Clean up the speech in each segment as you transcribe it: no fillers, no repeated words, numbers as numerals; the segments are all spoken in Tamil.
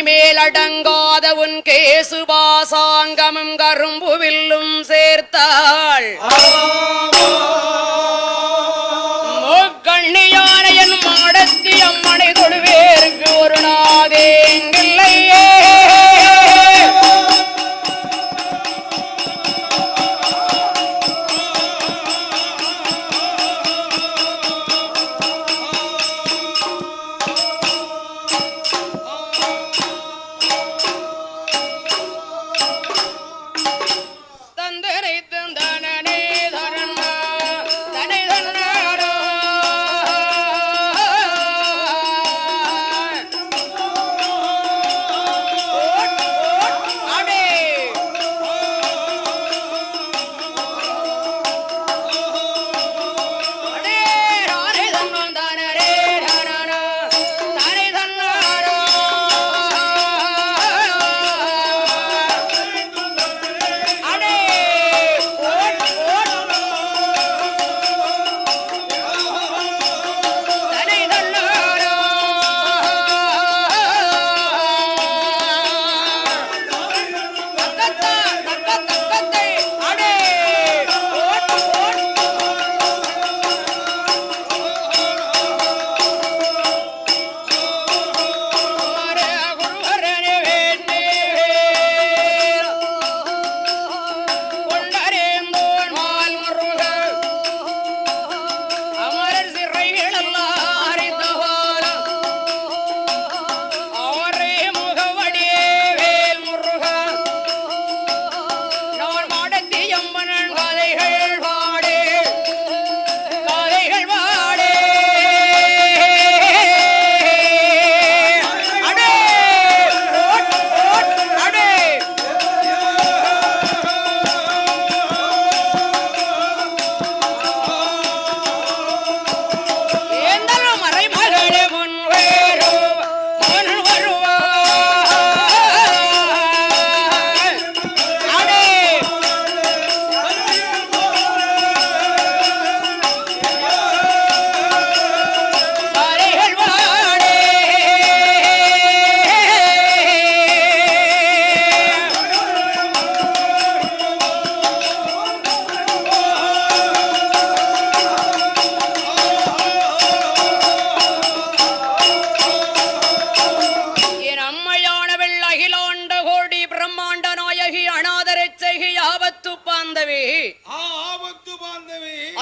மேலடங்காத உன் கேசுபாசாங்கமும் கரும்புவில்லும் சேர்த்தாள் முக்கண்ணியான என் மாடத்தி அம்மனை தொடுவேருக்கு ஒரு நாதேங்கில்லையே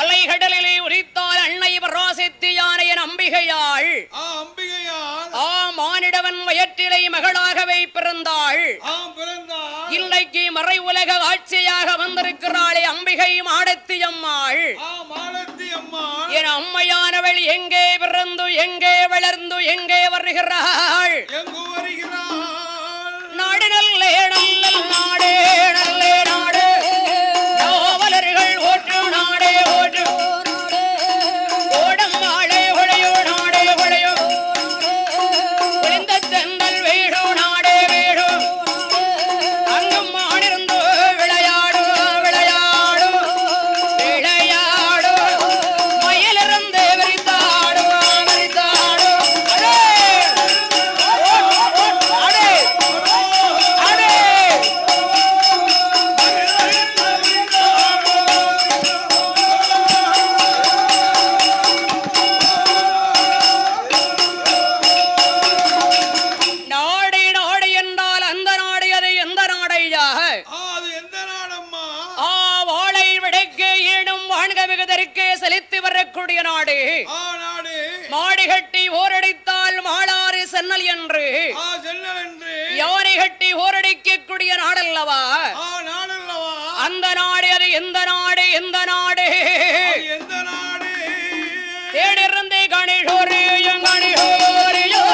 அலைகடலிலே உரித்தால் அன்னை பராசக்தியானையன் அம்பிகையாள் மானிடவன் வயிற்றிலை மகளாகவே பிறந்தாள். இன்றைக்கு மறை உலக ஆட்சியாக வந்திருக்கிறாளே அம்பிகை மாடத்தி அம்மாள். என் அம்மையானவள் எங்கே பிறந்து எங்கே வளர்ந்து எங்கே வருகிறாள்? நாடு நல்லே நல்ல நாடே நல்லே நாடு நாவலர்கள் ஓற்று நாடே ஓற்று ஓடம் நாடே ஒழையோ நாடே ஒழையோ ஒளிந்த தென்றல் வீடு நாடே வீடு அங்கும் ஆடிருந்து விளையாடு விளையாடு விளையாடு மயிலிருந்து விரித்தாடு விரித்தாடு அடே தெற்கே செலுத்தி வரக்கூடிய நாடு. மாடி கட்டி ஓரடித்தால் மாளாறு சென்னல் என்று யானை கட்டி ஓரடிக்கக்கூடிய நாடல்லவா? அந்த நாடு அது எந்த நாடு? எந்த நாடு? தேடிருந்தே கணிஷோரு கணிஷோரியோ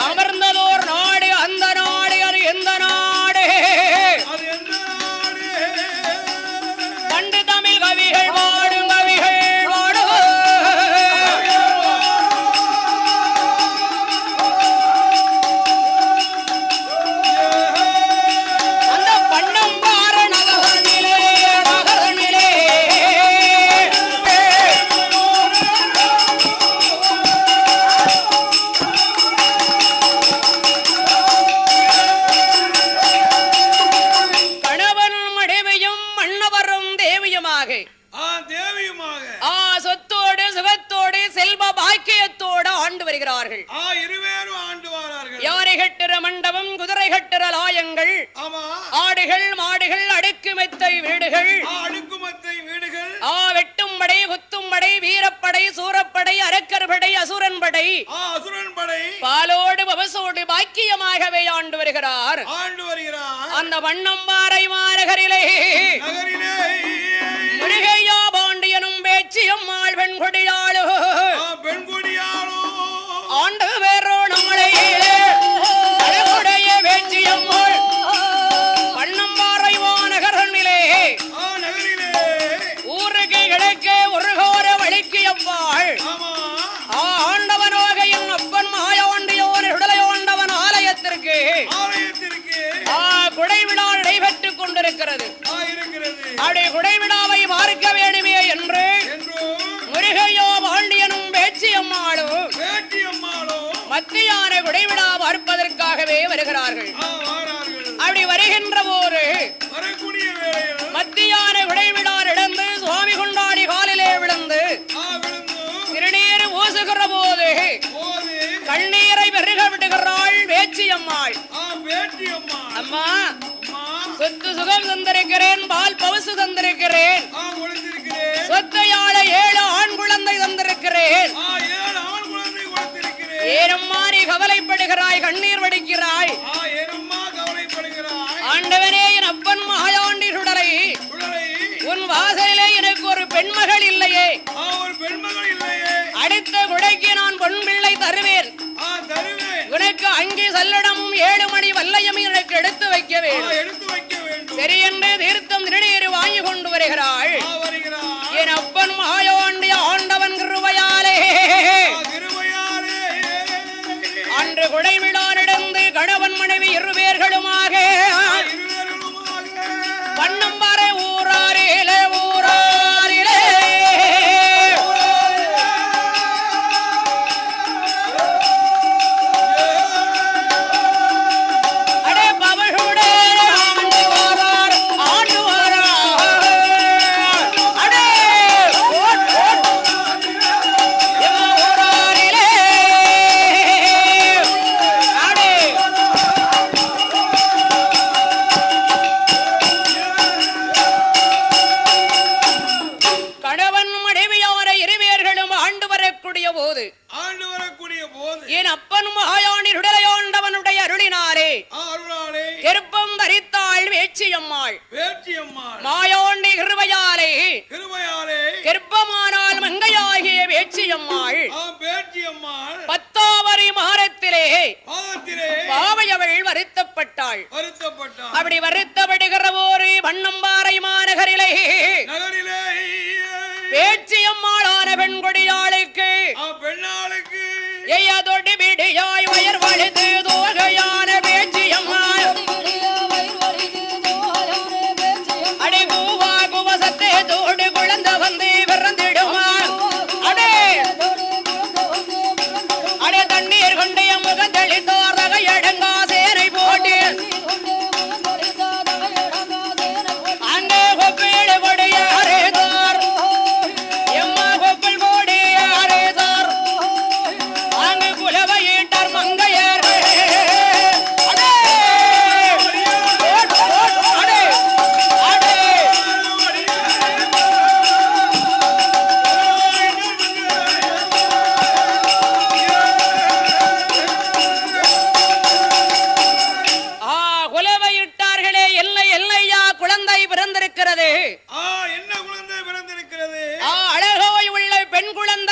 அமர்ந்ததோர் நாடு. அந்த நாடு அது எந்த நாடு? பண்டு தமிழ் கவிகள் பாடும் கவிகள் பாடும் அந்த பண்ணம் பார நகரனிலே நகரனிலே சொத்தோடு சுகத்தோடு செல்வ பாக்கியத்தோடு ஆண்டு வருகிறார்கள். யாரை கட்டுற மண்டபம், குதிரை கட்டுற லாயங்கள், ஆடுகள் மாடுகள், அடுக்குமெத்தை வீடுகள், வெட்டும் படை குத்தும் படை, வீரப்படை சூரப்படை, அரக்கர்படை, அசுரன்படை, பாலோடு பவசோடு பாக்கியமாகவே ஆண்டு வருகிறார். அந்த வண்ணம்பாறை மாநகரிலே முருகையா பாண்டியனும் பேச்சியம்மாள் பெண்கொடியாளோ ஆண்டு வேறோ நம்மளையிலே அழகுடைய பேச்சியம்மாள் வண்ணம்பாறை மாநகரிலே ஊருக்கு கிழக்கே ஒரு கோர வழிக்கு அப்பாள் ஆண்டவனோக என் அப்பன் மாயாண்டியோர் உடலையோண்டவன் ஆலயத்திற்கு குடைவிழா நடைபெற்றுக் கொண்டிருக்கிறது. அப்படி குடைவிழாவை பார்க்க வேண்டுமே என்று முருகையோ பாண்டியனும் பேச்சியம்மாளும் மத்தியான குடைவிழா பார்ப்பதற்காகவே வருகிறார்கள். அப்படி வருகின்ற போது மத்தியான குடைவிழா நடந்து சுவாமி கொண்டாடி காலிலே விழுந்து திருநீர் ஊசுகிற போது கண்ணீரை பெருக விடுகிறாள் பேச்சியம்மாள். அம்மா, சொத்து சுகம் தந்திருக்கிறேன், பால் பவுசு தந்திருக்கிறேன், சொத்தையாள 7 ஆண் குழந்தை தந்திருக்கிறேன். ஏனம்மா நீ கவலைப்படுகிறாய், கண்ணீர் வடிக்கிறாய்? ஆண்டவனே, என் அப்பன் மாயாண்டி சுடலை உன் வாசலிலே எனக்கு ஒரு பெண்மகள் இல்லையே, அடுத்த குடைக்கு நான் பொன் பிள்ளை தருவேன், உனக்கு அங்கே சல்லடமும் 7 மணி வல்லையும் எனக்கு எடுத்து வைக்க வேண்டும். சரி என்று தீர்த்தம் திருநீர் வாங்கி கொண்டு வருகிறாள். என் அப்பன் மாயாண்டி ஆண்டவன் கிருபையாலே அன்று குடைவிழா நடந்து கணவன் மனைவி 2 பேர்களுமாக வண்ணம்பாறை ஊராரிலே ஊராரிலே என் அப்பன் மகாயாணி உடலையோண்டவனுடைய அருளினாரே கெருப்பம் தரித்தாள் வேச்சியம்மாள். மாயாண்டி கிருபையாலே கெருப்பமானால் மங்கையாகிய வேச்சியம்மாள் 10ஆவரி மாதத்திலே பாவையவள் வருத்தப்பட்டாள். அப்படி வருத்தப்படுகிற போது வண்ணம்பாறை மாநகரிலே வேச்சியம்மாளான பெண்கொடியாளுக்கு எய்யதொடி பிடியாய் வயர் வழித்து தோகையான பேச்சியம்மாள் அடி கூவா குவசத்தை தோடு குழந்த வந்து பிறந்திடுமா அடே அடே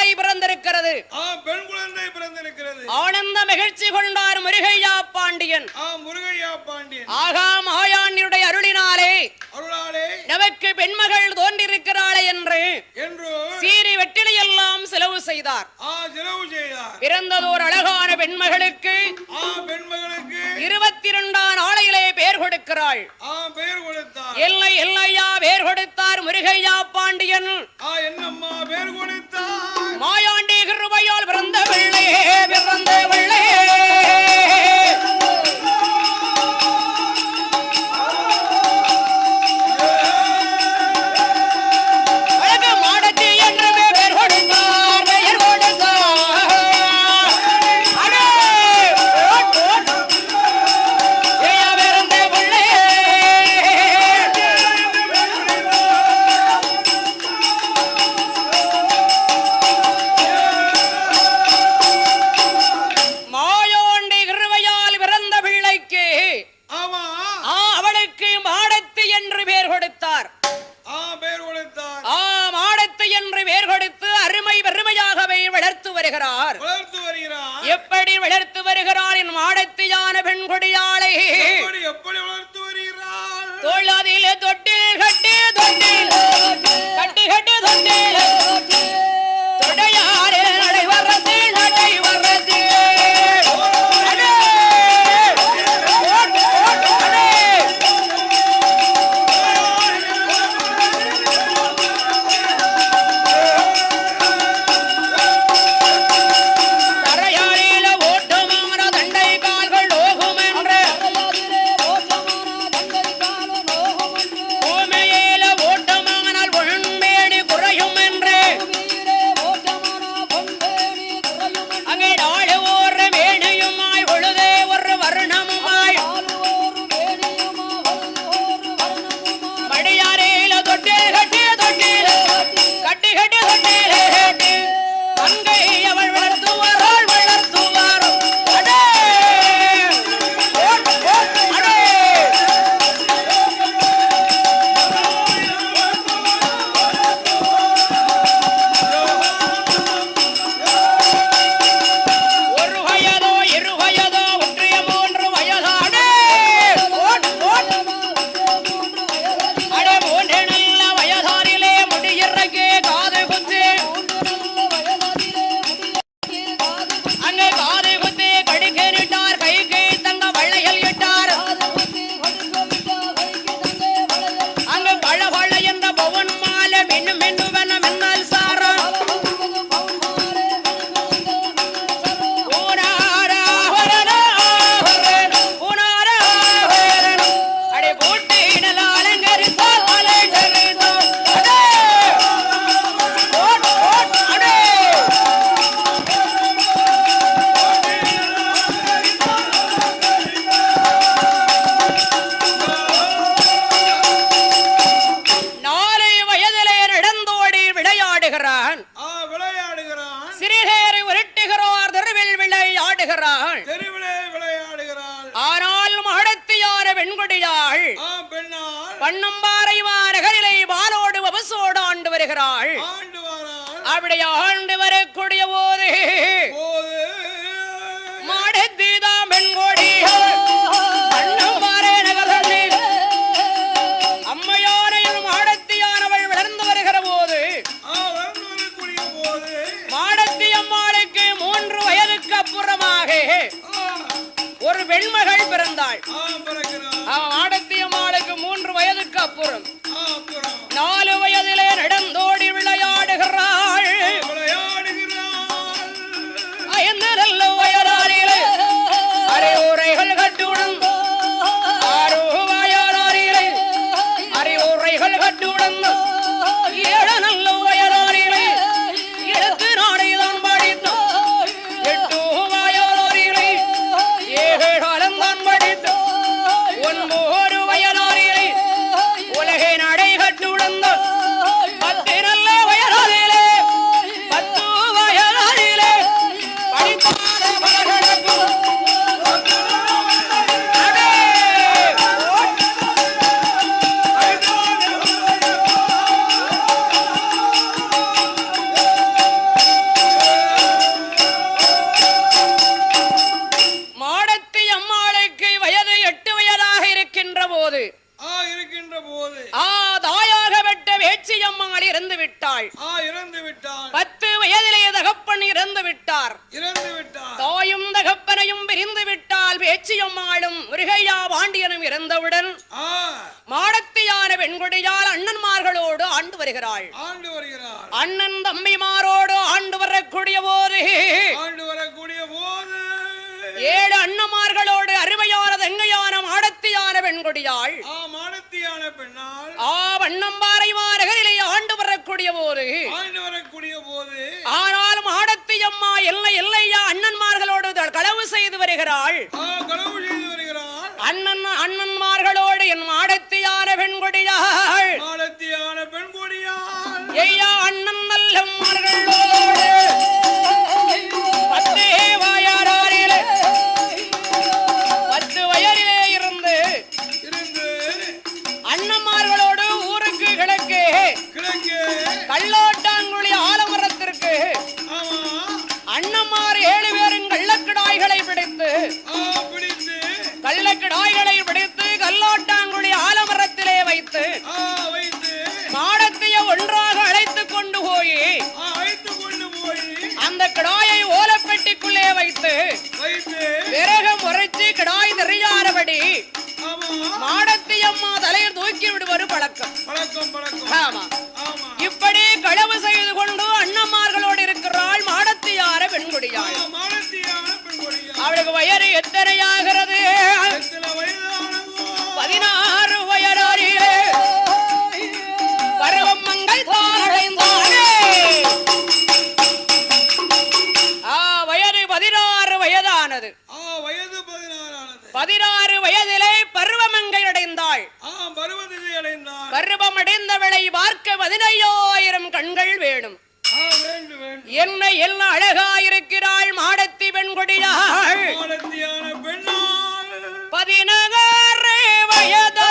குழந்தை பிறந்திருக்கிறது. பெண் குழந்தை பிறந்திருக்கிறது. ஆனந்த மகிழ்ச்சி கொண்டார் முருகையா பாண்டியன். முருகையா பாண்டியன் ஆகா மாயாண்டியுடைய அருளினாலே நமக்கு பெண்மகள் தோன்றிருக்கிறாளே என்று சீரி வெற்றிலை எல்லாம் செலவு செய்தார். பிறந்ததோர் அழகான பெண்மகளுக்கு 22 நாளையிலே பெயர் கொடுக்கிறாள். எல்லை எல்லையா பெயர் கொடுத்தார் முருகையா பாண்டியன். என்னம்மா பெயர் கொடுத்தார்? மாயாண்டி கிருபையால் பிறந்த பிள்ளை பிறந்த பிள்ளை எப்படி வளர்த்து வருகிறார் என் மாடத்தியான பெண் கொடியாளை எப்படி வளர்த்து வருகிறார்? தோளாதிலே தொட்டில் கட்டி தொட்டில் கட்டி கட்டி தொட்டில் தொடையாரே நடை வர்றது நடை வர்றது பன்னம்பாறை நகரிலே வாளோடு வபசோடு ஆண்டு வருகிறாள். அப்படி ஆண்டு வரக்கூடிய போது மாடத்தீதாம் பெண்கோடி பன்னம்பாறை நகரில் அம்மையாரையும் மாடத்தியானவள் வளர்ந்து வருகிற போது மாடத்தி அம்மாளுக்கு 3 வயதுக்கு அப்புறமாக ஒரு பெண்மகள் பிறந்தாள். மாடத்தி அம்மாளுக்கு 3 வயதுக்கு அப்புறம் 4 வயதிலே நடந்தோடி விளையாடுகிறாள். நல்ல வயதாரிலே அறிவுரைகள் கட்டுடன் 6 வயதாரிலே அறிவுரைகள் கட்டுடன் 7 நல்ல வயதாரிலே எழுத்து நாடைதான் படித்து 8 வயதாரிலே 7 காலம் தான் படித்து 9 வயதாரிலே உலகை நடை கட்டுடன் 10 நல்ல இறந்து விட்டாள். 10 வயதிலே தகப்பன் இறந்து விட்டார். தாயும் தகப்பனையும் பிரிந்து விட்டால் பேச்சியம்மாளும் முருகையா பாண்டியனும் இறந்தவுடன் மாடத்தியான பெண்கொடியால் அண்ணன்மார்களோடு ஆண்டு வருகிறாள். அண்ணன் தம்பிமாரோடு ஆண்டு வரக்கூடிய போது 7 அண்ணமார்களோடு அருமையான தங்கையான மாடத்தியான பெண்கொடியாள் வண்ணம்பாறை மாநகரிலே ஆண்டு வரக்கூடிய போது ஆனால் மாடத்தியம்மா எல்லையா அண்ணன்மார்களோடு களவு செய்து வருகிறாள். அண்ணன்மார்களோடு என் மாடத்தியான பெண்கொடியாள் ஐயா அண்ணன் நல்லம்மார்களோடு 10 வயதிலே இருந்து அண்ணன்மார்களோடு ஊருக்கு கிழக்கு கல்லோட்டாங்குழி ஆலமரத்திற்கு அண்ணன்மார் 7 பேரும் கள்ளக்கிடாய்களை பிடித்து கல்லோட்டாங்குழி ஆலமரத்திலே வைத்து மாடத்தைய ஒன்றாக அழைத்துக் கொண்டு போய் அந்த கிடாயை ஓலப்பெட்டிக்குள்ளே வைத்து விறகு முறைச்சு கிடாய் தெரியாதபடி மாடத்தியம்மா தலையில் தூக்கி விடுவது பழக்கம். இப்படி களவு செய்து கொண்டு அண்ணன்மார்களோடு இருக்கிறாள் மாடத்தியார பெண்குடியாள். அவளுக்கு வயது எத்தனையாகிறது? 16 வயதாரிலே பருவம் மங்கை தானடைந்தானே. வயது 16 வயதானது. 16 வயதிலே பருவமங்கை அடைந்தாள். பருவமடைந்தவளை பார்க்க 15,000 கண்கள் வேணும். என்ன எல்லாம் அழகாயிருக்கிறாள் மாடத்தி பெண்கொடியாள். 16 வயதிலே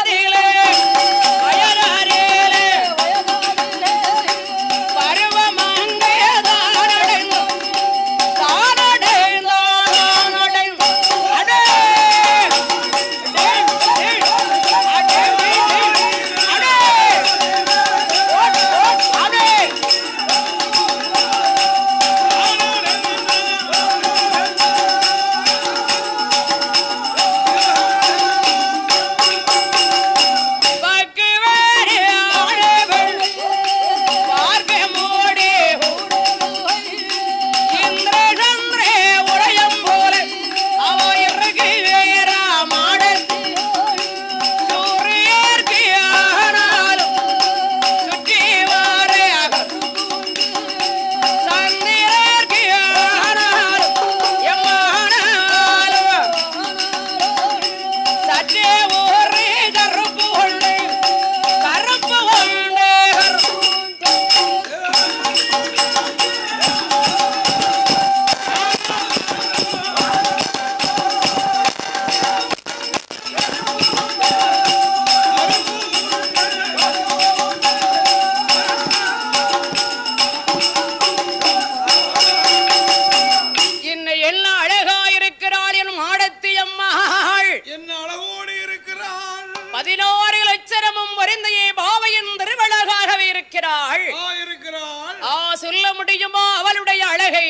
சொல்ல முடியுமா அவளுடைய அழகை?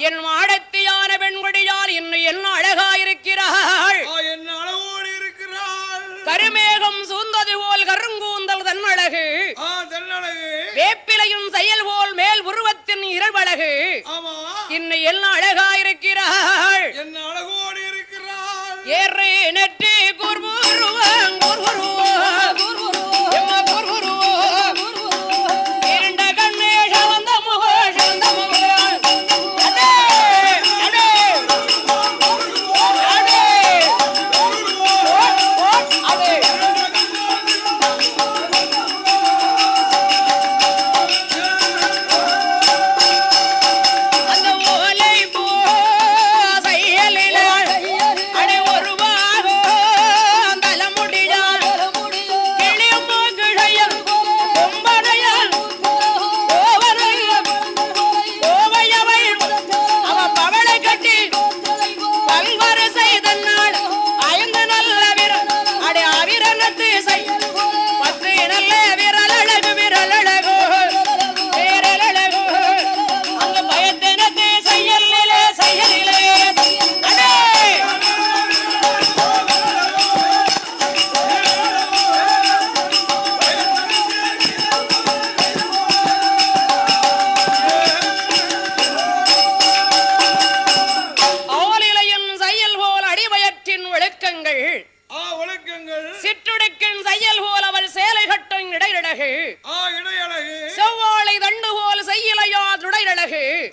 என் மாடத்தியான பெண்கொடியால் இன்னும் என்ன அழகாயிருக்கிறாள். கருமேகம் சூழ்ந்தது போல் கருங்கூந்தல் தன்னழகு, வேப்பிலையும் செயல் போல் மேல் உருவத்தின் இரவழகு. இன்னும் என்ன அழகாயிருக்கிறாள். ஏறு நெற்றி அடே ஒரு பாகோ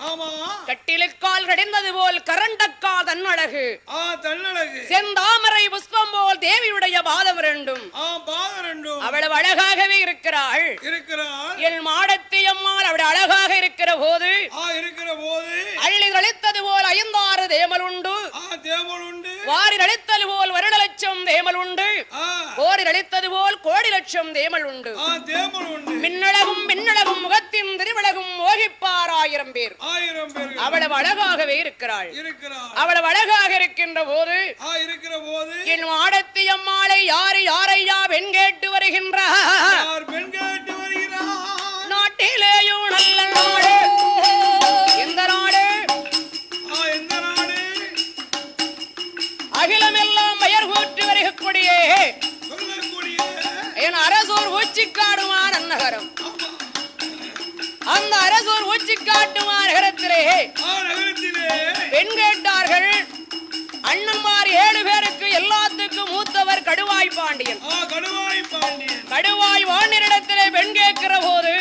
ஆமா கட்டிலுக்கால் கடிந்தது போல் கரண்டக்கா தன்னழகு தன்னழகு செந்தாமரை புஷ்பம் போல் தேவியுடைய பாதம் ரெண்டும் அவ்வளவு அழகாகவே இருக்கிறாள். என் மாடத்தி அம்மாள் அவள் அழகாக இருக்கிற போது அள்ளி அளித்தது போல் 5-6 தேமல் உண்டு, வாரி அளித்தது போல் வருட லட்சம் தேமல் உண்டு, போரில் அளித்தது போல் கோடி லட்சம் தேமல் உண்டு. மின்னழகும் மின்னழகும் முகத்தின் திருவிழகும் மோகிப்பார் 1000 பேர். அவ்வளவு அழகாகவே இருக்கிறாள். அவ்வளவு அழகாக இருக்கின்ற போது என் மாடத்தி அம்மாளை யாரு யாரையா பெண் கேட்டு வருகின்றார்? நாட்டிலேயும் நல்ல நாடு. எந்த நாடு? அகிலமெல்லாம் பெயர் கூற்றி வருகக்கூடிய என் அரசூர் ஊச்சிக்காடுமா நன்னகரம். அந்த அரசூர் ஊச்சிக்காட்டுமா நகரத்திலே பெண் கேட்டார்கள். அண்ணன்மார் 7 பேருக்கு எல்லாத்துக்கும் மூத்தவர் கடுவாய் பாண்டியன். கடுவாய் பாண்டியனிடத்திலே பெண் கேட்கிற போது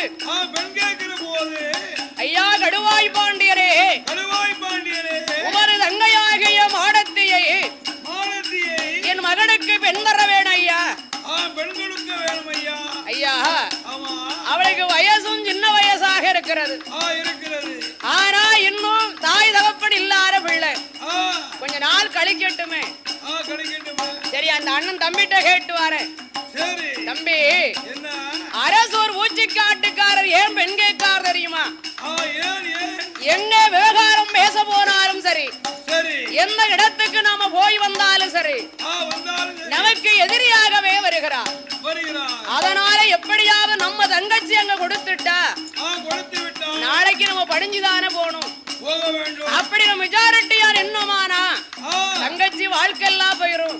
ஐயா கடுவாய் பாண்டியரே, உமது தங்கையாகிய மாடத்தியை என் மகனுக்கு பெண் தர வேணும் ஐயா. ஐயா அவளுக்கு வயசும் சின்ன வயசாக இருக்கிறது. ஆனா இன்னும் தாய் தகப்பன் இல்லாத பிள்ளை. கொஞ்ச நாள் கழிக்கட்டுமே. சரி அந்த அண்ணன் தம்பிட்ட கேட்டு வரேன். தம்பி, அரசூர் ஊச்சிக்காட்டுக்காரர் ஏன் பெண் கேட்கார் தெரியுமா? என்ன விவகாரம் பேச போனாலும் சரி, எந்த இடத்துக்கு நாம போய் வந்தாலும் சரி, நமக்கு எதிரியாகவே வருகிறார். அதனால எப்படியாவது நம்ம தங்கச்சி அங்க கொடுத்துட்டா நாளைக்கு நம்ம படிஞ்சுதானே போகணும். அப்படி நம்ம மெஜாரிட்டியார் என்னமானா தங்கச்சி வாழ்க்கை எல்லாம் போயிரும்.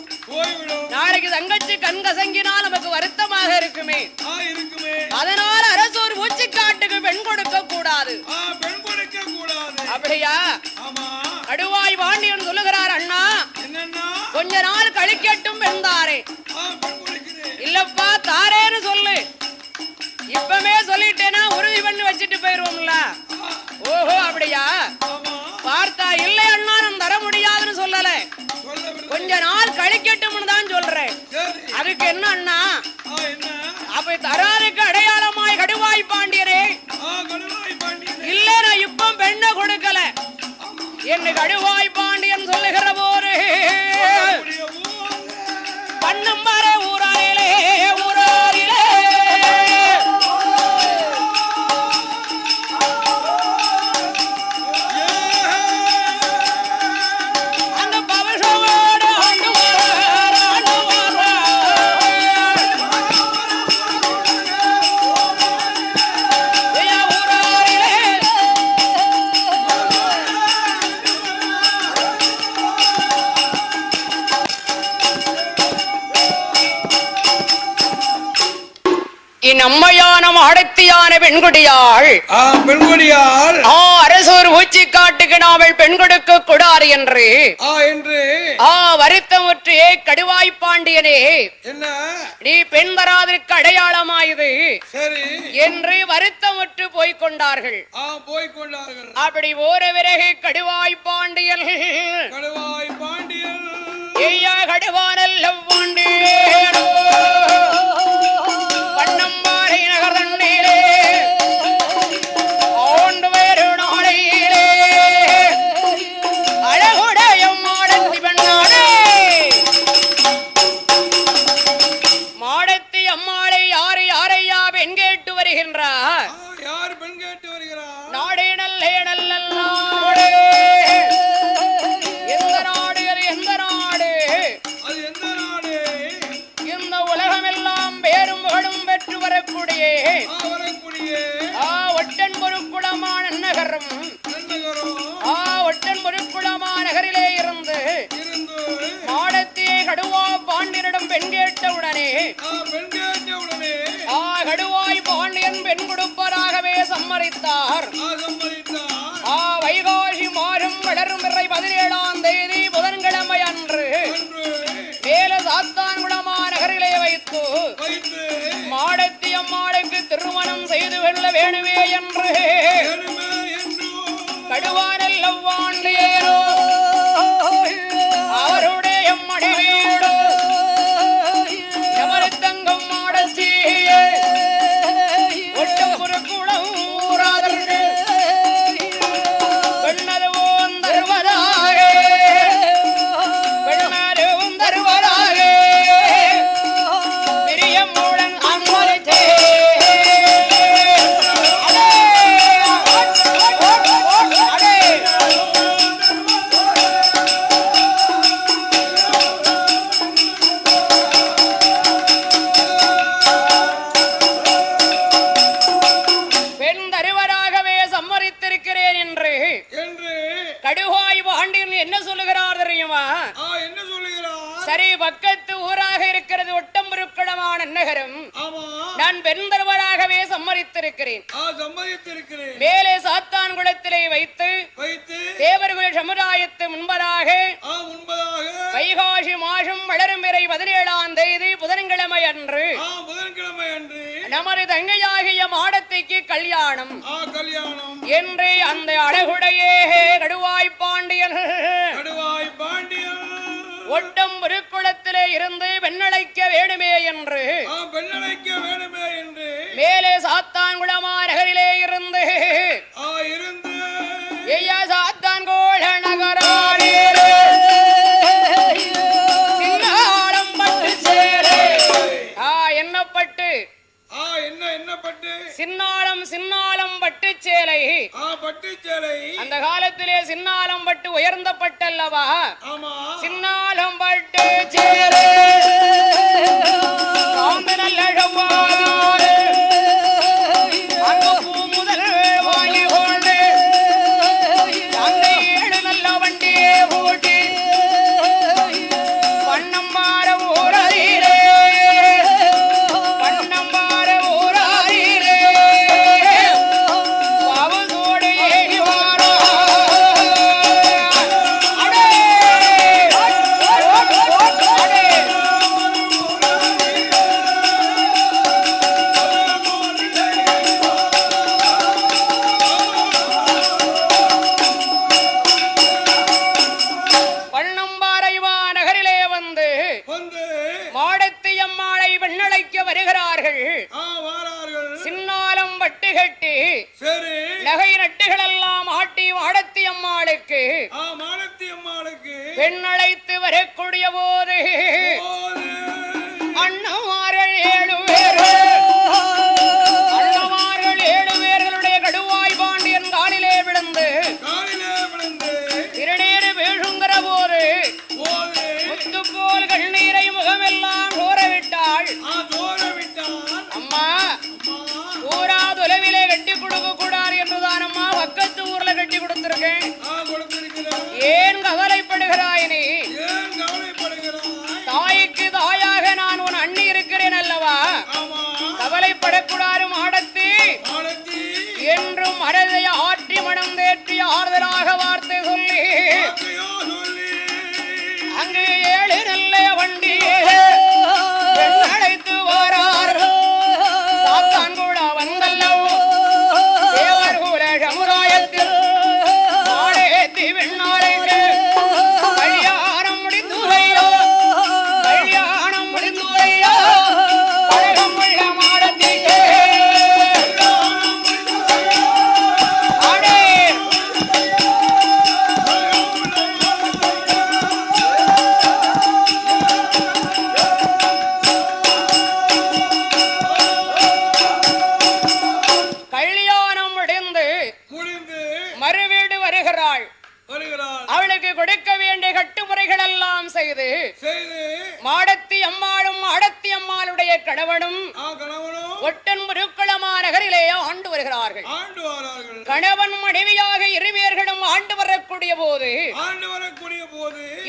நாளைக்கு தங்கச்சி கண் கசங்கினால் நமக்கு வருத்தமாக இருக்குமே. அதனால அரசூர் ஊச்சிக்காட்டுக்கு பெண் கொடுக்க கூடாது. அப்படியா? கடுவாய் பாண்டியன் சொல்லுகிறார், அண்ணா கொஞ்ச நாள் கழிக்கட்டும் பெண்தாரே. இல்லப்பா தாரேன்னு சொல்லு. இப்பமே சொல்லிட்டேன்னா உறுதி பண்ணி வச்சுட்டு போயிருவோம்ல. ஓஹோ அப்படியா? பார்த்தா இல்லை அண்ணா நான் தர முடியாதுன்னு சொல்லல, கொஞ்ச நாள் கழிக்கட்டும்னு தான் சொல்றேன். அதுக்கு என்ன அண்ணா? அப்ப தராருக்கு அடையாளமாய் கடுவாய் பாண்டியரே இல்ல நான் இப்ப பெண்ணை கொடுக்கல என்று கடுவாய் பாண்டியன் சொல்லுகிற போது பண்ணும் வர ஊராரிலே ஊராரிலே நம்மையான அடர்த்தியான பெண்குடியாள் அரசூர் ஊச்சிக்காட்டுக்கு நாவல் பெண் கொடுக்க கூடாது என்று வருத்தமுற்றே கடுவாய் பாண்டியனே, நீ பெண் தராதற்கு அடையாளமாயுது என்று வருத்தமுற்று போய்கொண்டார்கள். அப்படி ஓர விறகு கடுவாய் பாண்டியல் ஐயா கடுவானல்ல பாண்டியனோ பண்ணம்பாறை நகர் தண்ணீரே ஆண்டு வேறு நாளையிலே அழகுடைய மாடத்தி பெண்ணாடே. மாடத்தி அம்மாளை யாரு யாரையா பெண் கேட்டு வருகின்றார்? நாடே நல்லே நல்ல நாடே. எந்த நாடு? அது எந்த நாடு? இந்த உலகமெல்லாம் பேரும் புகழும் பெற்று வரக்கூடிய ஒட்டன் பொருட்குளமான நகரம். ஒட்டன் பொருட்குளமா நகரிலே இருந்து மாடத்தியை கடுவா பாண்டியனிடம் பெண் கேட்டவுடனே கடுவாய் பாண்டியன் பெண் கொடுப்பதாகவே சம்மதித்தார். வைகாசி மாறும் வளரும் 17ஆம் தேதி புதன்கிழமை அன்று மேல சாத்தான்குளமா நகரிலே வைத்து மாடத்தி அம்மாளுக்கு திருமணம் செய்து கொள்ள வேணுமே என்று கடுவானல்ல வாண்டியேரோ அவருடைய மனைவியோடு எமருத்தங்கம் மாடச்சியே ஒட்டம் ஒரு குளம் ஊராதற்கு பெண்ணதுவும் தருவதாக பெண்ணதுவும் தருவதாக பெரிய மூடன் அம்மரித்தே என்ன சொல்லுகிறார் தெரியுமா? என்ன சொல்லுகிறார்? சரி, பக்கத்து ஊராக இருக்கிறது ஒட்டம்புருக்குளமான நகரம். நான் பெருந்தருவராகவே சம்மதித்திருக்கிறேன். மேலே சாத்தான் குளத்திலே வைத்து தேவர்குல சமுதாயத்து முன்பதாக வைகாசி மாசம் வளரும் வரை 17ஆம் தேதி புதன்கிழமை அன்று நமது தங்கையாகிய மாடத்தைக்கு கல்யாணம் என்று அந்த அழகுடைய கடுவாய் பாண்டியன் ஒட்டம் குளத்திலே இருந்து பெண்ணழைக்க வேணுமே என்று மேலே சாத்தான்குளமா நகரிலே இருந்து சாத்தான்கோள நகராலே சின்னாளம் பட்டு சேரே என்னப்பட்டு சின்னாளம் பட்டு சேலை அந்த காலத்திலே சின்னாளம் பட்டு உயர்ந்த பட்டல்லவா? சின்னாளம் பட்டு சேலை அங்கு பூ முதல் வாங்கி கொண்டு அந்த 7 நல்ல வண்டியே பூட்டி வண்ணம் மாற ஊரீரே வண்ணம் மாற ஊரீரே பாவதோடு ஏகி வாரோ அடே அடே வருகிறார்கள். சின்னாலம் வட்டு கட்டி நகை நட்டுகள் எல்லாம் ஆட்டி மாடத்தி அம்மாளுக்கு பெண் அழைத்து வரக்கூடிய போது அண்ணமார்கள் 7 பேர் அண்ணமார்கள் 7 பேர்களுடைய கடுவாய் பாண்டியன் காலிலே விழுந்து திருநீர் வீழுங்கிற போது முத்து போல் கண்ணீரை முகமெல்லாம் சோரவிட்டாள். அம்மா ஊரா தொலைவிலே கட்டி கொடுக்க கூடாது என்றுதான் அம்மா பக்கத்து ஊர்ல கட்டி கொடுத்திருக்கேன். ஏன் கவலைப்படுகிறாய் நீ? தாய்க்கு தாயாக நான் உன் அண்ணி இருக்கிறேன் அல்லவா? கவலைப்படக்கூடாது மாடத்தி என்றும் மனதை ஆற்றி மனம் தேற்றி ஆறுதலாக வார்த்தை சொல்லி அங்கு 7 நல்ல வண்டியே அழைத்து வரார். சாத்தான் கூட வந்தல்லவோ தேவர்குல சமுதாயத்தில் மாடேத்தி வெண்ணாளைக்கு கல்யாணம் முடிந்து வையோ கல்யாணம் முடிந்து வையோ பழகம் உள்ள மாடத்திற்கு ஆடே மறுவீடு வருகிறாள். அவளுக்கு கொடுக்க வேண்டிய கட்டுமுறைகள் எல்லாம் செய்து மாடத்தி அம்மாளும் மாடத்தி அம்மாளுடைய கணவனும் ஒட்டன் முருக்குளமா நகரிலே ஆண்டு வருகிறார்கள். கணவன் மனைவியாக 2 பேர்களும் ஆண்டு வரக்கூடிய போது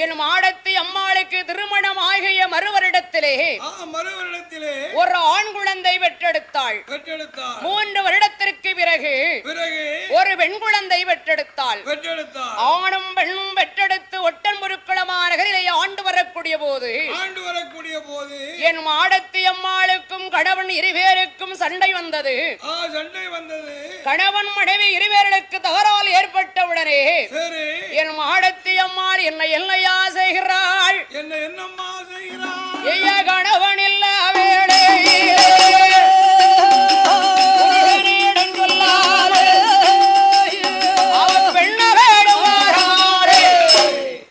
என் மாடத்தி அம்மாளுக்கு திருமணம் ஆகிய மறுவருடத்திலே ஒரு ஆண் குழந்தை பெற்றெடுத்தாள். 3 வருடத்திற்கு பிறகு ஒரு பெண் குழந்தை பெற்றெடுத்தாள். ஆணும் பெண்ணும் பெற்றெடுத்து ஒட்டன் முருக்குளமா நகரிலே ஆண்டு வரக்கூடிய போது என் மாடத்தி அம்மாளுக்கும் கணவன் 2 பேருக்கும் சண்டை வந்தது. கணவன் மனைவி இருவர்களுக்கு தகராறு ஏற்பட்டவுடனே சரி என் மாடத்தி அம்மாள் என்னை என்னையா செய்கிறாள் என்னம்மா செய்கிறாள் ஐய கணவன் இல்ல வேளை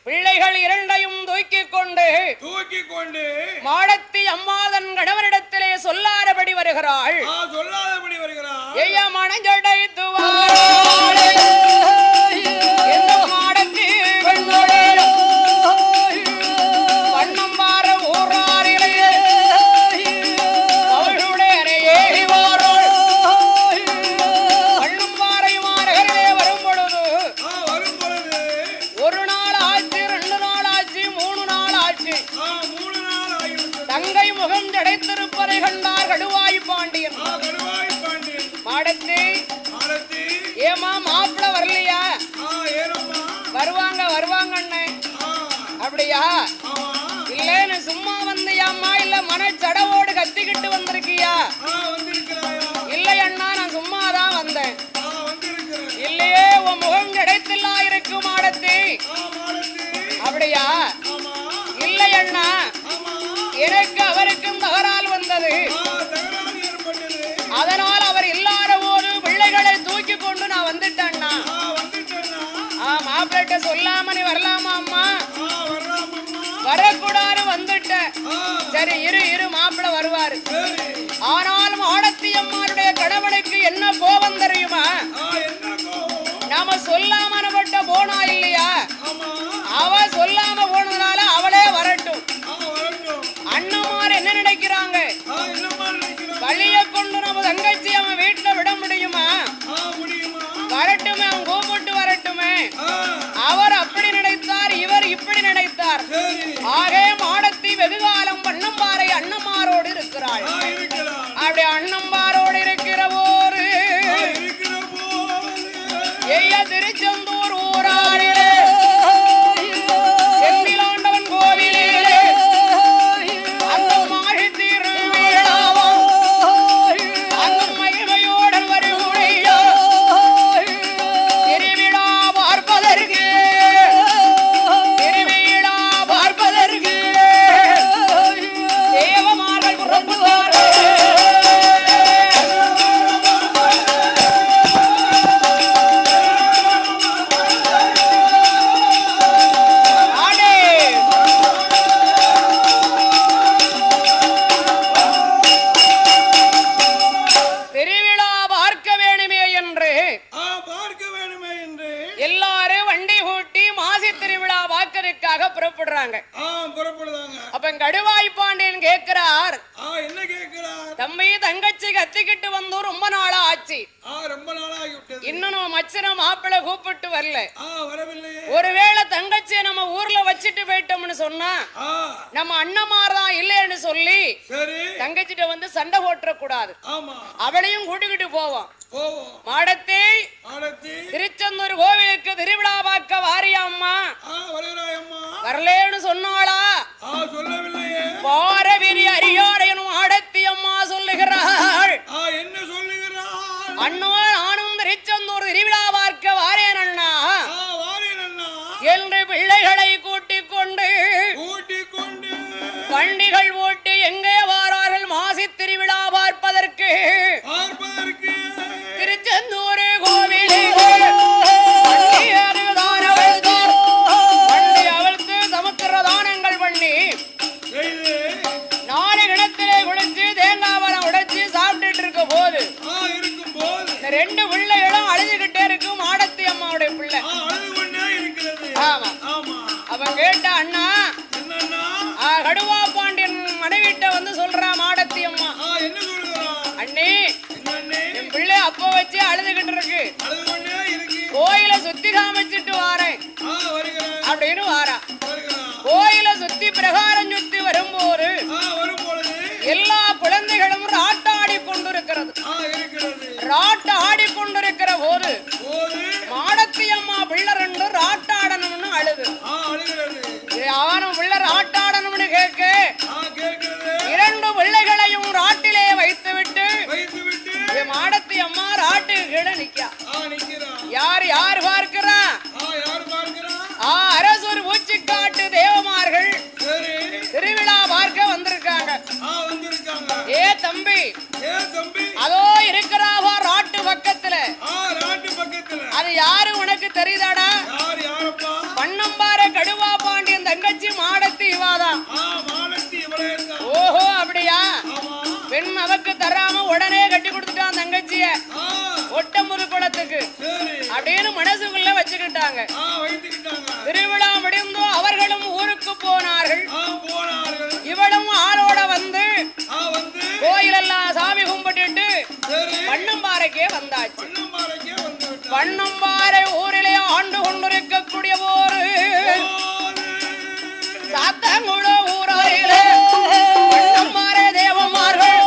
பிள்ளைகள் இரண்டையும் தூக்கிக் கொண்டு மாடத்தி அம்மாதன் கணவனிடத்திலே சொல்லாதபடி வருகிறாள் ஐயா மனஞ்சடைத்துவாள் எந்த மாடத்தி வண்ணம் வார ஊராரிலே அவளுடைய ஏறிவாரோள் வண்ணம் வாரையுமாறே வரும் பொழுது ஒரு நாள் ஆச்சு 2 நாள் ஆச்சு 3 நாள் ஆச்சு தங்கை முகம் ஜடைத்திருப்பதை கண்டார் கடுவாய் பாண்டியன் மாடத்தி ஏமா மாப்பிள்ள வரலையா வருவாங்க அண்ணே அப்படியா இல்லன்னு சும்மா வந்தியாம்மா இல்ல மனச்சடவோடு கத்திக்கிட்டு வந்திருக்கியா இல்லை அண்ணா நான் சும்மாதான் வந்தேன் இல்லையே உன் முகம் கிடைத்தில்லா இருக்கு மாடத்தி அப்படியா இல்லை அண்ணா எனக்கு அவருக்கும் தகரால் வந்தது அதனால் அவர் இல்லாத போது பிள்ளைகளை தூக்கி கொண்டு நான் வந்துட்டேன்னா மாப்பிள்ளை சொல்லாம நீ வரலாமா அம்மா வரக்கூடாது வந்துட்டேன் சரி இரு மாப்பிள்ளை வருவாரு ஆனால் மாடத்தி அம்மாளுடைய கணவனுக்கு என்ன கோபம் தெரியுமா நாம சொல்லாம பட்ட போனா இல்லையா அவ சொல்லாம போனதுனால அவளே வரட்டும் அண்ணமார் என்ன நினைக்கிறாங்க வழிய கொண்டு நம்ம தங்கச்சி அவன் வீட்டுல விட முடியுமா வரட்டுமே அவன் கூப்பிட்டு வரட்டுமே அவர் அப்படி நினைத்தார் இவர் இப்படி நினைத்தார் ஆகே மாடத்தி வெகுகாலம் வண்ணம்பாறை அண்ணமாரோடு இருக்கிறாள் அப்படி அண்ணம்பாரோடு இருக்கிற போது திருச்செந்தூர் ஊராரிலே செந்திலாண்டவன் கோவிலே அந்த மாறி திருவிழாவும் அந்த மகிமையோடன் வருகுடையோ திருவிழா பார்ப்பதற்கு தேவமார்கள் புறப்பட்டார்கள் புறப்படுறாங்க. அப்ப கடுவாய் பாண்டியன் கேட்கிறார், என்ன கேட்கிறார்? தம்பி தங்கச்சி கத்திக்கிட்டு வந்து ரொம்ப நாளா ஆச்சு, ரொம்ப நாளா ஆகிவிட்டது, இன்னும் நம்ம மச்சன மாப்பிள்ளை கூப்பிட்டு வரல, வரவில்லையே. ஒருவேளை தங்கச்சியை நம்ம ஊர்ல வச்சுட்டு போயிட்டோம்னு சொன்னா நம்ம அண்ணமார்தான் இல்லைன்னு சொல்லி தங்கச்சிட்ட வந்து சண்டை போட்டுற கூடாது, அவளையும் கூட்டிக்கிட்டு போவோம். மாடத்தி திருச்செந்தூர் கோவிலுக்கு திருவிழா பார்க்க வாரியா அம்மா? வரலேன்னு சொன்னாளா? வாரவிரி அரியாரையனும் மாடத்தி அம்மா சொல்லுகிறாள். என்ன சொல்லுகிறாள்? அண்ணா நானும் திருச்செந்தூர் திருவிழா பார்க்க வாரேன் அண்ணா என்று பிள்ளைகளை கூட்டிக் கொண்டு வண்டிகள் ஓட்டி எங்கே வாரார்கள் மாசி திருவிழா பார்ப்பதற்கு. திருச்செந்தூர் கோவிலே வண்டி அவளுக்கு சமுத்திர தானங்கள் பண்ணி 4 கிணத்திலே குளிச்சு தேங்காய் பழம் உடைச்சு சாப்பிட்டுட்டு இருக்க போது இந்த 2 பிள்ளைகளும் அழுதுகிட்டே இருக்கு. மாடத்தி அம்மாவுடைய பிள்ளை. ஆமா, அவன் கேட்ட அண்ணா கடுவா பாண்டியன் மனைவிட்ட வந்து சொல்றா மாடத்தி அம்மா, அண்ணே என் பிள்ளை அப்ப வச்சு அழுதுகிட்டு இருக்கு, கோயில சுத்தி காமிச்சிட்டு வாரேன் அப்படின்னு வாரா. கோயில சுத்தி பிரகாரம் சுத்தி வரும்போது எல்லா குழந்தைகளும் ராட்டாடி கொண்டிருக்கிறது. ராட்ட ஆடி கொண்டிருக்கிற போது மாடத்தி அம்மா பிள்ளை 2 ராட்டாடணும்னு அழுது. அவனும் பிள்ளை ராட்டாடணும்னு கேட்க 2 பிள்ளைகளையும் ராட்டிலே வைத்து விட்டு மாடத்தி அம்மா ராட்டு கீழ நிக்கா. நிக்கிறா. யார் யார் பார்க்கிறா? யார் பார்க்கிறா? அரசூர் ஊச்சிக்காட்டு தேவமார்கள் சரி திருவிழா பார்க்க வந்திருக்காங்க. வந்திருக்காங்க. ஏ தம்பி, தம்பி, அதோ இருக்கிறாவா ராட்டு பக்கத்துல. ராட்டு பக்கத்துல. அது யாரு உனக்கு தெரியுதாடா? யார் யாரப்பா? பண்ணம்பார கடுவா பாண்டியன் தங்கச்சி மாடத்தி இவாதான். மாடத்தி இவளேதான். ஓஹோ அப்படியா? ஆமா. பெண் அவக்கு தராம உடனே கட்டி கொடுத்துட்டான் தங்கச்சிய ஒட்டமுது குளத்துக்கு. சரி அப்படின்னு மனசுக்குள்ள வச்சுக்கிட்டாங்க. வைத்துக்கிட்டாங்க. திருவிழா முடிந்தோ அவர்களும் ஊருக்கு போனார்கள். போனார்கள். இவளும் ஆளோட வந்து வந்து கோயிலெல்லாம் சாமி கும்பிட்டுட்டு சரி பண்ணம்பாறைக்கே வந்தாச்சு. பண்ணம்பாறைக்கே வந்து பண்ணம்பாறை ஊரிலே ஆண்டு கொண்டிருக்கக்கூடிய ஒரு சாத்தங்குள ஊராரிலே பண்ணம்பாறை தேவமார்கள்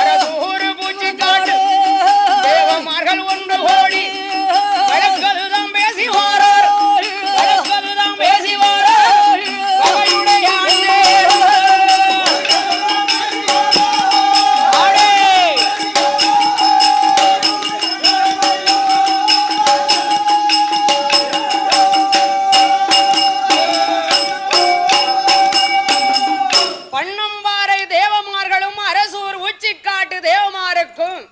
அரசூர் பூச்சிக்காட்டு தேவமார்கள் ஒன்று கோடி வழக்கதுதான் பேசி வாரார். வழக்கதுதான் பேசி வாரார். வகையுடைய பண்ணம்பாறை தேவமார்களும் அரசூர் ஊச்சிக்காட்டு தேவமாருக்கும்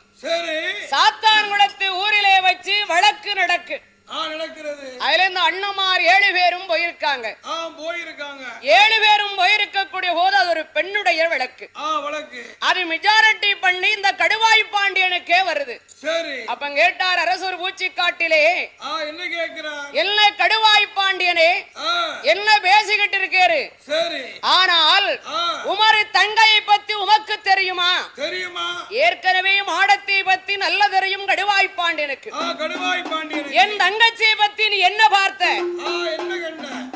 சாத்தான்குளத்து ஊரிலே வச்சு வழக்கு நடக்கு நடக்கிறது. அதுல இந்த அண்ணமார் 7 பேரும் போயிருக்காங்க. 7 பேரும் போயிருக்கக்கூடிய போது அது ஒரு பெண்ணுடைய வழக்கு. அது மெஜாரிட்டி பண்ணி இந்த கடுவாய் பாண்டியனுக்கே வருது. அப்ப கேட்டார் அரசூர் பூச்சிக்காட்டிலே, என்ன கேட்கிறார்? என்ன கடுவாய் பாண்டியனே என்ன பேசிக்கிட்டு இருக்காரு? ஆனால் உமரு தங்கையை பத்தி உமக்கு தெரியுமா? ஏற்கனவே மாடத்தை பத்தி நல்ல தெரியும் கடுவாய் பாண்டியனுக்கு. என் தங்கச்சியை பத்தி நீ என்ன பார்த்த?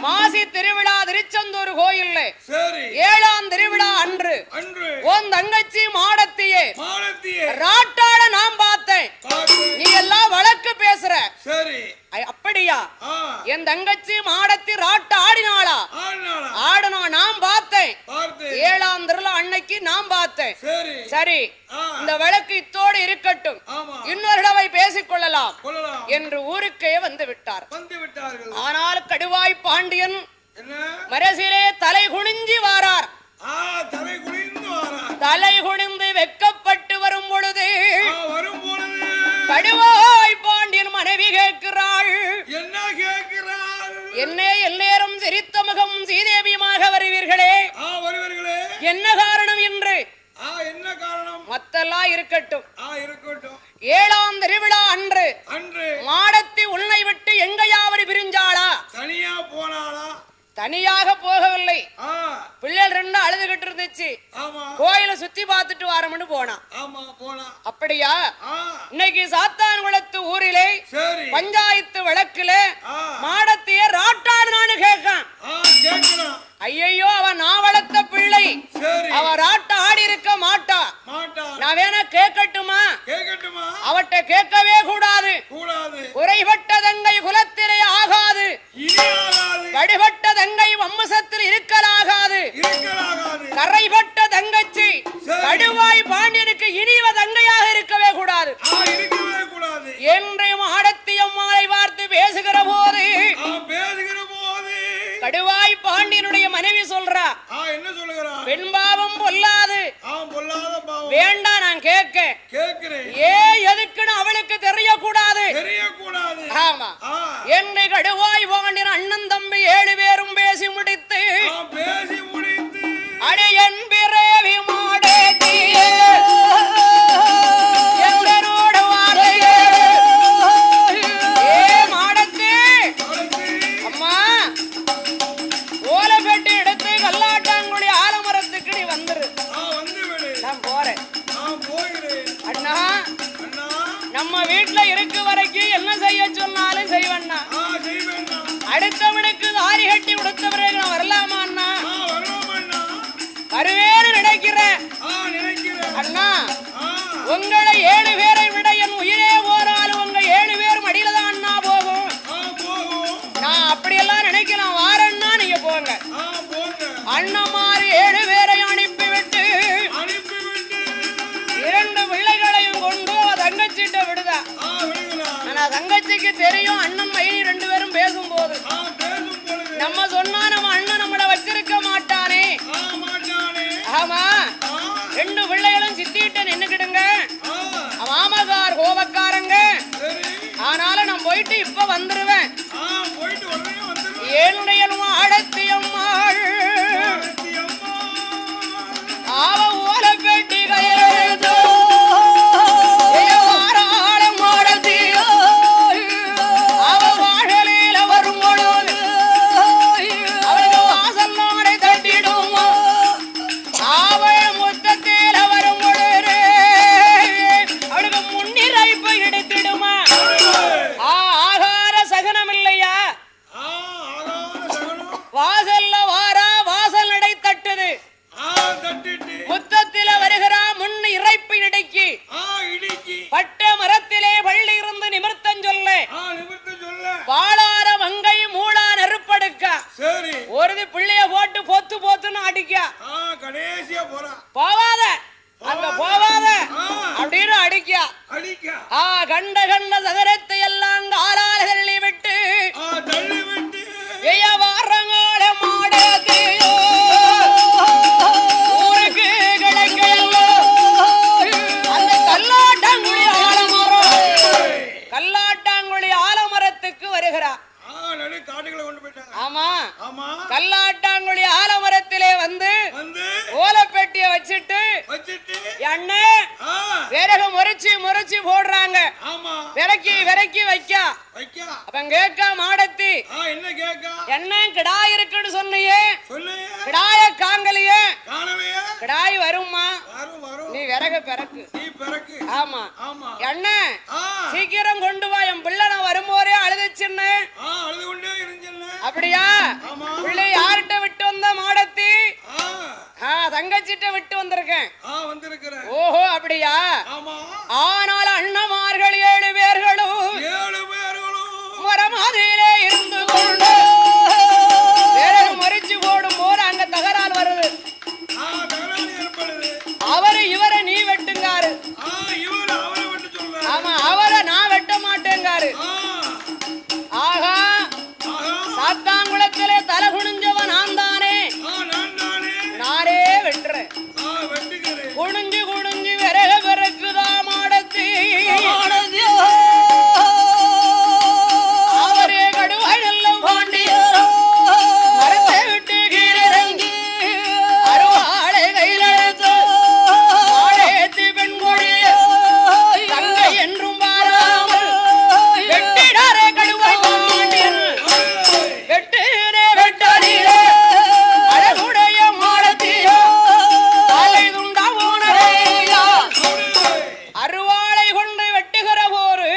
மாசி திருவிழா திருச்செந்தூர் கோயில்ல 7ஆம் திருவிழா அன்று உன் தங்கச்சி மாடத்தியே ராட்டாட நான் பார்த்தேன். நீ எல்லாம் வழக்கு பேசுற. அப்படியா? என் தங்கச்சி மாடத்தி ராட்ட ஆடினாளா? ஆடனா நான் பார்த்தேன். 7ஆம் திருவிழா அன்னைக்கு நான் பார்த்தேன். சரி, இந்த வழக்கு இத்தோடு இருக்கட்டும், இன்னொரு தடவை பேசிக் கொள்ளலாம் என்று ஊருக்கே வந்து விட்டார். ஆனால் கடுவாய் பாண்டியன் மரசிலே தலை குனிஞ்சி வாரார். தலை குனிந்து வெக்கப்பட்டு வரும் பொழுது கடுவாய் பாண்டியன் மனைவி கேட்கிறாள், என்னே எல்லேரும் சிரித்த முகம் சீதேவியமாக வருவீர்களே, என்ன காரணம் என்று? மத்தெல்லாம் இருக்கட்டும். 7ஆம் திருவிழா அன்று மாடத்தி உன்னை விட்டு எங்கையாவது பிரிஞ்சாளா? தனியா போனாளா? தனியாக போகவில்லை. பிள்ளைகள் 2 அழுதுகிட்டு இருந்துச்சு. கோயில சுத்தி பார்த்துட்டு வாரம்னு போனா. அப்படியா? இன்னைக்கு சாத்தான்குளத்து ஊரிலே பஞ்சாயத்து வழக்குல மாடத்தையே ராட்டாடுனான்னு கேட்கான். ஐயோ, அவன் நான் வளர்த்த பிள்ளை, அவ ராட்ட ஆடி இருக்க மாட்டா. நான் வேணா கேட்கட்டுமா? அவட்ட கேட்கவே கூடாது. குறைபட்ட தங்கை குலத்திலே ஆகாது, வடிபட்ட தங்கை வம்சத்தில் இருக்கலாகாது. கரைபட்ட தங்கச்சி கடுவாய் பாண்டியனுக்கு இனிவ தங்கையாக இருக்கவே கூடாது என்று மாடத்தி அம்மாளை பார்த்து பேசுகிற போது கடுவாய் பாண்டியனுடைய மனைவி சொல்றா, என்ன சொல்லுகிறா? பெண் பாவம் பொல்லாது, வேண்டாம் நான் கேட்கிறேன். எதுக்குன்னு அவளுக்கு தெரியக்கூடாது. ஆமா என்று கடுவாய் பாண்டியன் அண்ணன் தம்பி 7 பேரும் பேசி முடித்து அடையன் பிறவி மாடத்தியே எங்களோட வாழையே மாடத்தே அம்மா ஓலை பெட்டி எடுத்து கல்லாட்டாங்குடி ஆலமரத்துக்கு நீ வந்துரு. நான் போறேன். அண்ணா, நம்ம வீட்டுல இருக்க வரைக்கும் என்ன செய்ய சொன்னாலும் செய்வண்ணா. அடுத்தவனுக்கு தாரி கட்டி கொடுத்த பிறகு நான் வரலாமா அண்ணா? வருவேன்னு நினைக்கிறேன். அண்ணா, உங்களை 7 பேரை விட என் உயிரே போனாலும் உங்க 7 பேர் மடியில தான் அண்ணா போகும். நான் அப்படியெல்லாம் நினைக்கலாம். வாரண்ணா, நீங்க போங்க. அண்ணமாரி 7 பேரை அனுப்பிவிட்டு 2 பிள்ளைகளையும் கொண்டு தங்கச்சிட்ட விடு தங்கச்சிக்கு தெரியும் அண்ணன் மைனி 2 பேரும் பேசும்போது நம்ம சொன்னா நம்ம அண்ணன் நம்மள வச்சிருக்க மாட்டானே. ஆமா 2 பிள்ளைகளும் சித்திட்ட நின்னுக்கிடுங்க. மாமகார் கோபக்காரங்க. ஆனால நான் போயிட்டு இப்ப வந்துருவேன். என்னுடைய ஆடத்தியம்மாள் அவ ஓல பெட்டி கையெழுத்தோ அவ வாழலையில வரும் பொழுது அவளுக்கு வாசல் நாடை தட்டிடும். அவ மொத்தத்தில வரும் பொழுது அவளுக்கு முன்னிறைப்பு எடுத்திடுமா. ஆகார சகனம் இல்லையா? வாசல்ல வாரா வாசல் நடை தட்டுது. முத்தத்தில வருகிறா முன் இறைப்பு இடைக்கு. பட்ட மரத்திலே பள்ளி இருந்து நிமிர்த்தம் சொல்ல வாழார மங்கை மூளா நெருப்படுக்க ஒரு பிள்ளைய போட்டு பொத்து பொத்துன்னு அடிக்க போவாத அங்க போவாத அப்படின்னு அடிக்க. கண்ட கண்ட சகரத்தை எல்லாம் காலால தள்ளி விட்டு வாரங்கால மாடத்தையோ ஊருக்கு கிடைக்கையோ அந்த கல்லாட்டாங்குழி ஆலமரம் கல்லாட்டாங்குழி ஆலமரத்துக்கு வருகிறார். ஆமா கல்லாட்டாங்குழி ஆலமரத்திலே வந்து ஓலப்பெட்டிய வச்சுட்டு அண்ணே விறகு முறைச்சு போடுறாங்க. விறக்கி வைக்க அப்ப கேட்க மாடத்தி என்ன கிடாய் இருக்குன்னு சொன்னியே கிடாய காங்கலையே கிடாய் வருமா நீ விறகு பிறக்கு. ஆமா என்ன சீக்கிரம் கொண்டு வா என் பிள்ளை நான் வரும்போதே அழுதுச்சுன்னு. அப்படியா பிள்ளை யார்கிட்ட விட்டு வந்த மாடத்தி? தங்கச்சிட்ட விட்டு வந்திருக்கேன். ஓஹோ அப்படியா? ஆனால் அண்ணமார்கள் 7 பேர்களும் மரமாதிலே இருந்து கொண்டு விறகு மறிச்சு போடும் போது அங்க தகராறு வருது. அவரு இவரை நீ வெட்டுங்காரு. ஆமா அவரை நான் வெட்ட மாட்டேங்காரு. ஆகா சாத்தாங்குளத்திலே தலை குனிஞ்சவன் நான் தானே நானே வெட்டுறேன். குனிஞ்சு விறகு பிறக்குதா மாடத்தி அவரே கடுவாய் நல்ல பாண்டியர் மரத்தை விட்டு கீழறங்கி அருவாளை கையில் எடுத்து ஆடையத்து பெண் மொழிய தங்கை என்றும் பாராமல் வெட்டிடாரே கடுவாய் பாண்டியர் வெட்டுரே வெட்டாதீரே அழகுடைய மாடத்தியோ தலை துண்டா போனரையா. அருவாளை கொண்டு வெட்டுகிற போது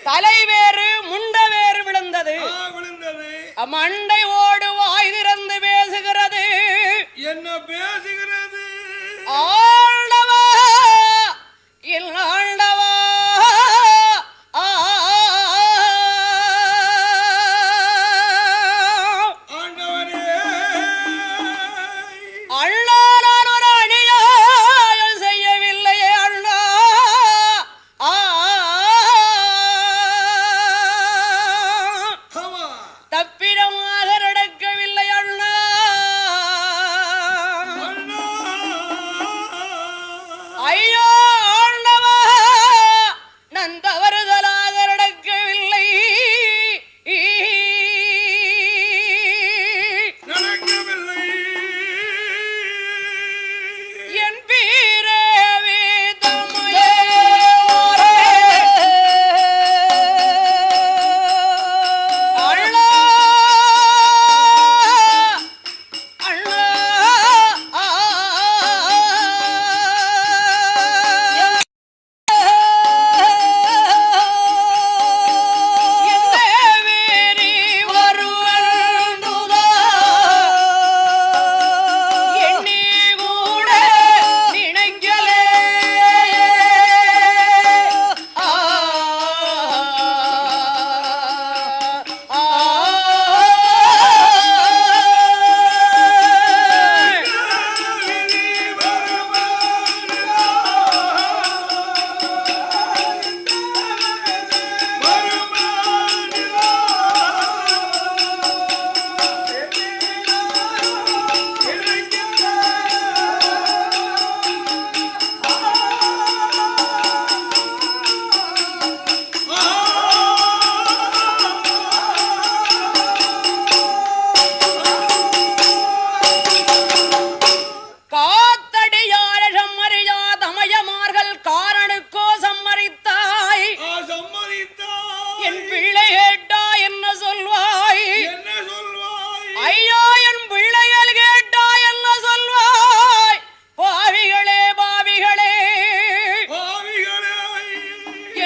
தலை வேறு முண்ட வேறு விழுந்தது. மண்டை ஓடு வாய் திறந்து பேசுகிறது. என்ன பேசுகிறது? ஆண்டவா ஆண்டவா அண்ணா ஒரு அநியாயம் செய்யவில்லையே அண்ணா. தப்பிடமாக நடக்கவில்லை அண்ணா.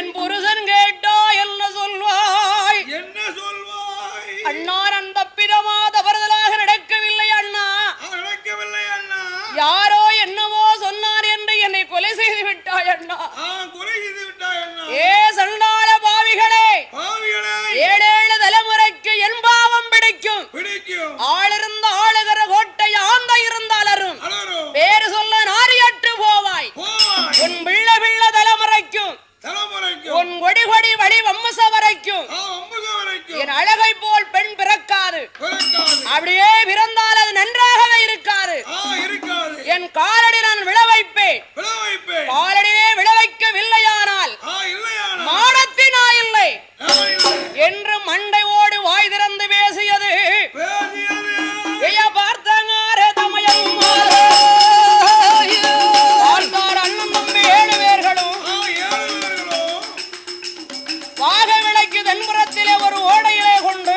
என் புருஷன் கேட்டா என்ன சொல்வாய்? என்ன சொல்வாய்? அண்ணார் அந்த பிதமா தவறுதலாக நடக்கவில்லை அண்ணா, நடக்கவில்லை அண்ணா. யாரோ என்னவோ சொன்னார் என்று என்னை கொலை செய்து விட்டாய் அண்ணா. கொலை செய்து விட்டாய் அண்ணா. ஏ சண்டாள பாவிகளே, பாவிகளே, 7 தலைமுறைக்கு என் பாவம் பிடிக்கும். ஆளிருந்த ஆளுகிற கோட்டை ஆந்த இருந்தால் அரும். பேரு சொல்ல நாரியற்று போவாய். உன் பிள்ளை பிள்ளை தலைமுறைக்கும், உன் கொடி கொடி வழி வம்ச வரைக்கும் என் அழகை போல் பெண் பிறக்காது. அப்படியே பிறந்தால் அது நன்றாகவே இருக்காது. என் காலடி நான் விழ வைப்பேன். காலடியே விழ வைக்கவில்லையானால் மானத்தினா இல்லை என்று மண்டை ஓடு வாய் திறந்து பேசியது. பார்த்தாங்காரே தமையம் அண்ணன் தம்பி 7 பேர்களும் வாக விளக்கு தென்புறத்திலே ஒரு ஓடையிலே கொண்டு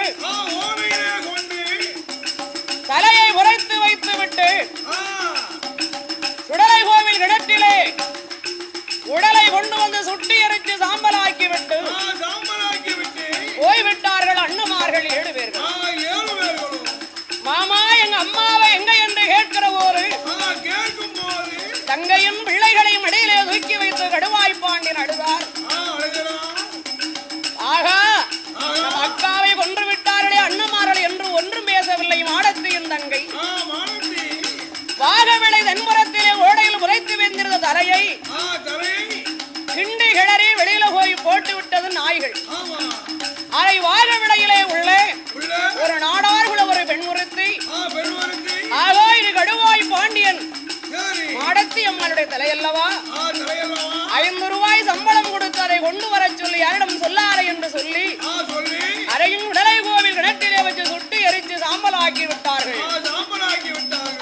தலையை உரைத்து வைத்து விட்டு சுடலை கோவில் கிணற்றிலே உடலை கொண்டு வந்து சுட்டி எரித்து சாம்பலாக்கி விட்டு போய்விட்டார்கள் அண்ணமார்கள் 7 பேர்கள். மாமா எங்க அம்மாவை எங்க என்று கேட்கிற போது தங்கையும் பிள்ளைகளையும் இடையிலே தூக்கி வைத்து கடுவாய் பாண்டியன் அழுதார். ஆகா, நம் அக்காவை கொன்று விட்டார்களே அண்ணமார்கள் என்று ஒன்றும் பேசவில்லை மாடத்தியின் தங்கை. வாகவிளை தென்புறத்திலே ஓடையில் உரைத்து வைத்திருந்த தலையை கிண்டி கிளறி வெளியில போய் போட்டு விட்டது நாய்கள். அதை வாகவிளையிலே உள்ள ஒரு நாடார்குல ஒரு பெண் உறுத்தி, ஆகா இது கடுவாய் பாண்டியன் மாடத்தி அம்மனுடைய தலையல்லவா, 5 ரூபாய் சம்பளம் கொடுத்து அதை கொண்டு வர சொல்லி யாரிடம் சொல்லாரே என்று சொல்லி அறையும் உடலை கோவில் கிணற்றிலே வச்சு சுட்டி எரித்து சாம்பலாக்கி விட்டார்கள்.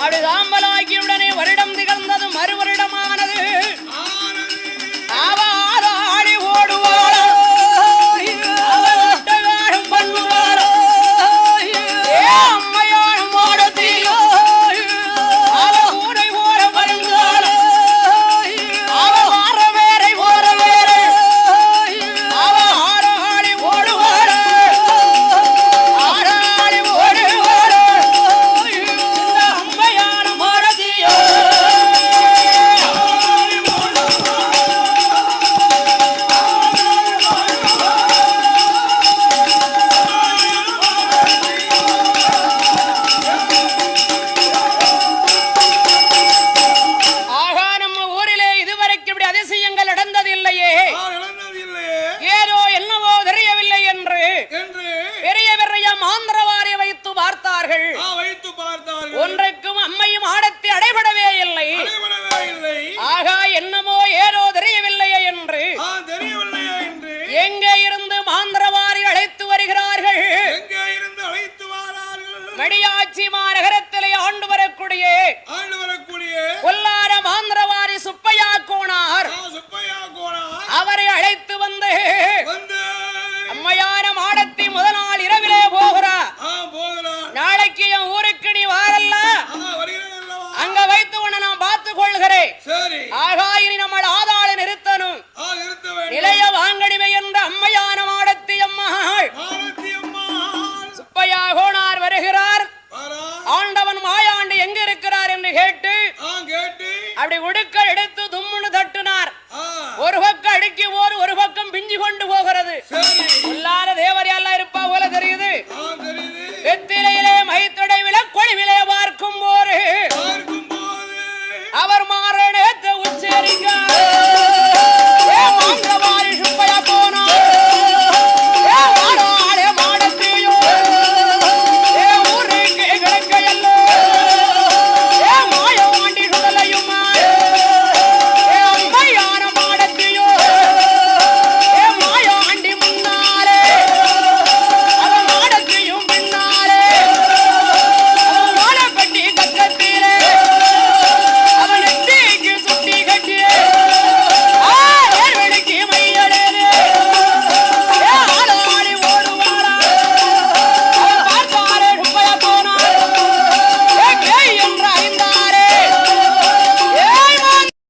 அப்படி சாம்பலாக்கியுடனே வருடம் திகழ்ந்தது மறு வருடமானது. ஆடி ஓடுவாள் அம்மையான மாடத்தியோ ஊரை ஓர வருங்கால அவ மாற வேரை ஓர வேறு அவ ஆறாடி ஓடுவாள் ஆறாடி ஓடுவாள் அம்மையான மாடத்தியோ. ஏதோ என்னவோ தெரியவில்லை என்று பெரிய பெரிய மாந்திரவாரை வைத்து பார்த்தார்கள். ஒன்றைக்கும் அம்மையும் ஆடத்தி அடைபடவே இல்லை. ஆகா என்னமோ ஏதோ தெரியவில்லையே என்று எங்கே இருந்து மாந்திரவாரி அழைத்து வருகிறார்கள். மடியாச்சி மாநகரத்திலே ஆண்டு வரக்கூடிய கொல்லார மாந்திரவாரி சுப்பையா கோனார் அவரை அழைத்து வந்து அம்மையான மாடத்தி முதல் நாள் இரவிலே போகிறார். நாளைக்கு என் ஊருக்கு நீ வாரல்ல, அங்க வைத்து உன்னை நான் பார்த்துக் கொள்கிறேன். ஆகா இனி நம்ம ஆதாள நிறுத்தணும், நிலைய வாங்கடிவை என்ற அம்மையான மாடத்தி அம்மாள் சுப்பையா கோனார் வருகிறார். ஆண்டவன் மாயாண்டி எங்க இருக்கிறார் என்று கேட்டு அப்படி உடுக்க எடுத்து தும்முன்னு தட்டுனார். ஒரு பக்கம் அடுக்கி போர், ஒரு பக்கம் பிஞ்சு கொண்டு போ